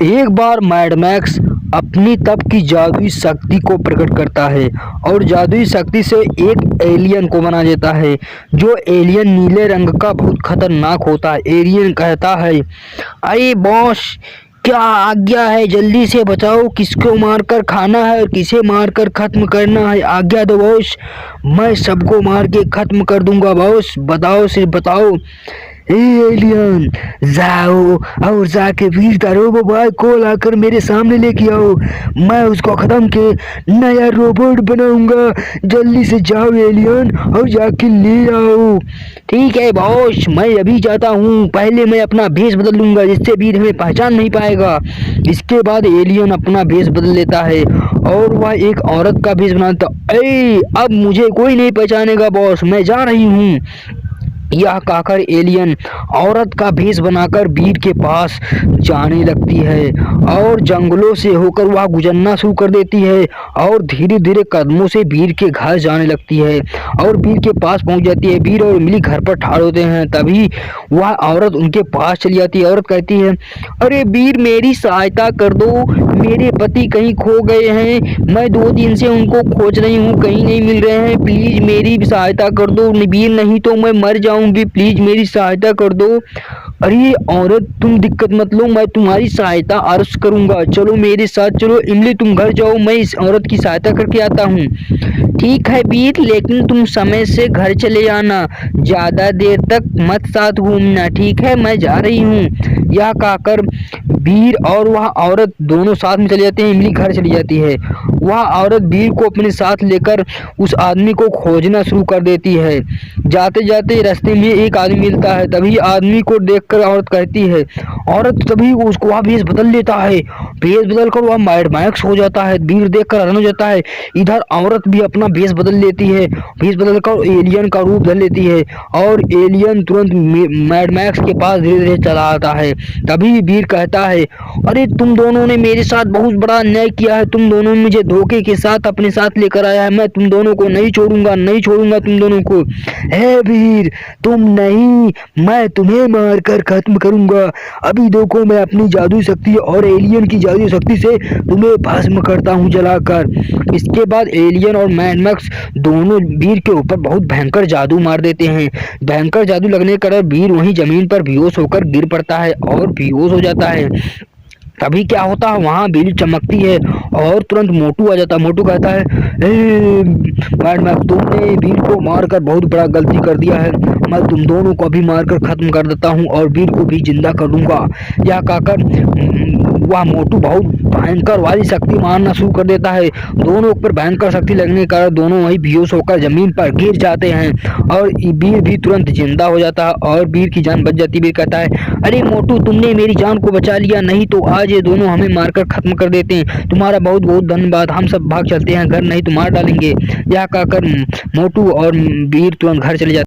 एक बार mad max अपनी तप की जादुई शक्ति को प्रकट करता है और जादुई शक्ति से एक एलियन को बना देता है। जो एलियन नीले रंग का बहुत खतरनाक होता है। एलियन कहता है, अरे बॉस, क्या आज्ञा है? जल्दी से बताओ, किसको मारकर खाना है और किसे मारकर खत्म करना है? आज्ञा दो बॉस, मैं सबको मार के खत्म कर दूंगा बॉस। बताओ, सिर्फ बताओ। एलियन, जाओ और जाके वीर का रोबो बॉय को लाकर मेरे सामने लेके आओ। मैं उसको खत्म के नया रोबोट बनाऊंगा। जल्दी से जाओ एलियन और जाके ले आओ। ठीक है बॉस, मैं अभी जाता हूँ। पहले मैं अपना भेष बदल लूंगा जिससे वीर हमें पहचान नहीं पाएगा। इसके बाद एलियन अपना भेष बदल लेता है और वह एक औरत का भेष बनाता। अब मुझे कोई नहीं पहचानेगा बॉस, मैं जा रही हूँ। यह कहकर एलियन औरत का भेष बनाकर वीर के पास जाने लगती है और जंगलों से होकर वह गुजरना शुरू कर देती है और धीरे धीरे कदमों से वीर के घर जाने लगती है और वीर के पास पहुंच जाती है। वीर और इमली घर पर ठाड़ होते हैं। तभी वह औरत उनके पास चली जाती है। औरत कहती है, अरे वीर, मेरी सहायता कर दो। मेरे पति कहीं खो गए हैं। मैं 2 दिन से उनको खोज रही हूँ, कहीं नहीं मिल रहे हैं। प्लीज मेरी सहायता कर दो वीर, नहीं तो मैं मर जाऊंगी। प्लीज मेरी सहायता कर दो। अरे औरत, तुम दिक्कत मत लो, मैं तुम्हारी सहायता अवश्य करूंगा। चलो मेरे साथ चलो। इमली, तुम घर जाओ, मैं इस औरत की सहायता करके आता हूँ। ठीक है वीर, लेकिन तुम समय से घर चले आना। ज्यादा देर तक मत साथ घूमना। ठीक है, मैं जा रही हूँ। यह कहकर वीर और वह औरत दोनों साथ में चले जाते हैं। इमली घर चली जाती है। वह औरत वीर को अपने साथ लेकर उस आदमी को खोजना शुरू कर देती है। जाते जाते रास्ते में एक आदमी मिलता है। तभी आदमी को देखकर औरत कहती है, औरत तभी उसको वह भेष बदल लेता है। भेष बदल कर वह मैड मैक्स हो जाता है। वीर देखकर हैरान हो जाता है। इधर औरत भी अपना भेष बदल लेती है। भेष बदल कर एलियन का रूप धर लेती है और एलियन तुरंत मैड मैक्स के पास धीरे धीरे चला आता है। तभी वीर कहता है, अरे तुम दोनों ने मेरे साथ बहुत बड़ा अन्याय किया है। तुम दोनों ने मुझे धोखे के साथ अपने साथ लेकर आया है। मैं तुम दोनों को नहीं छोड़ूंगा, नहीं छोड़ूंगा तुम दोनों को। है वीर, तुम नहीं, मैं तुम्हें मारकर खत्म करूंगा। अभी देखो, मैं अपनी जादुई शक्ति और एलियन की जादुई शक्ति से तुम्हें भस्म करता हूँ जलाकर। इसके बाद एलियन और मैड मैक्स दोनों वीर के ऊपर बहुत भयंकर जादू मार देते हैं। भयंकर जादू लगने के कारण वीर वहीं जमीन पर बेहोश होकर गिर पड़ता है और बेहोश हो जाता है। तभी क्या होता है, वहां बिजली चमकती है और तुरंत मोटू आ जाता है। मोटू कहता है, मैड मैक्स, तुमने वीर को मारकर बहुत बड़ा गलती कर दिया है। मैं तुम दोनों को भी मारकर खत्म कर देता हूँ और वीर को भी जिंदा कर दूंगा। यह कहकर वह मोटू बहुत भयंकर वाली शक्ति मारना शुरू कर देता है। दोनों पर भयंकर शक्ति लगने के कारण दोनों वही बेहोश होकर जमीन पर गिर जाते हैं और वीर भी तुरंत जिंदा हो जाता है और वीर की जान बच जाती है। वीर कहता है, अरे मोटू, तुमने मेरी जान को बचा लिया, नहीं तो आज ये दोनों हमें मारकर खत्म कर देते हैं। तुम्हारा बहुत बहुत धन्यवाद। हम सब भाग चलते हैं घर, नहीं तो मार डालेंगे। यह कहकर मोटू और वीर तुरंत घर चले जाते हैं।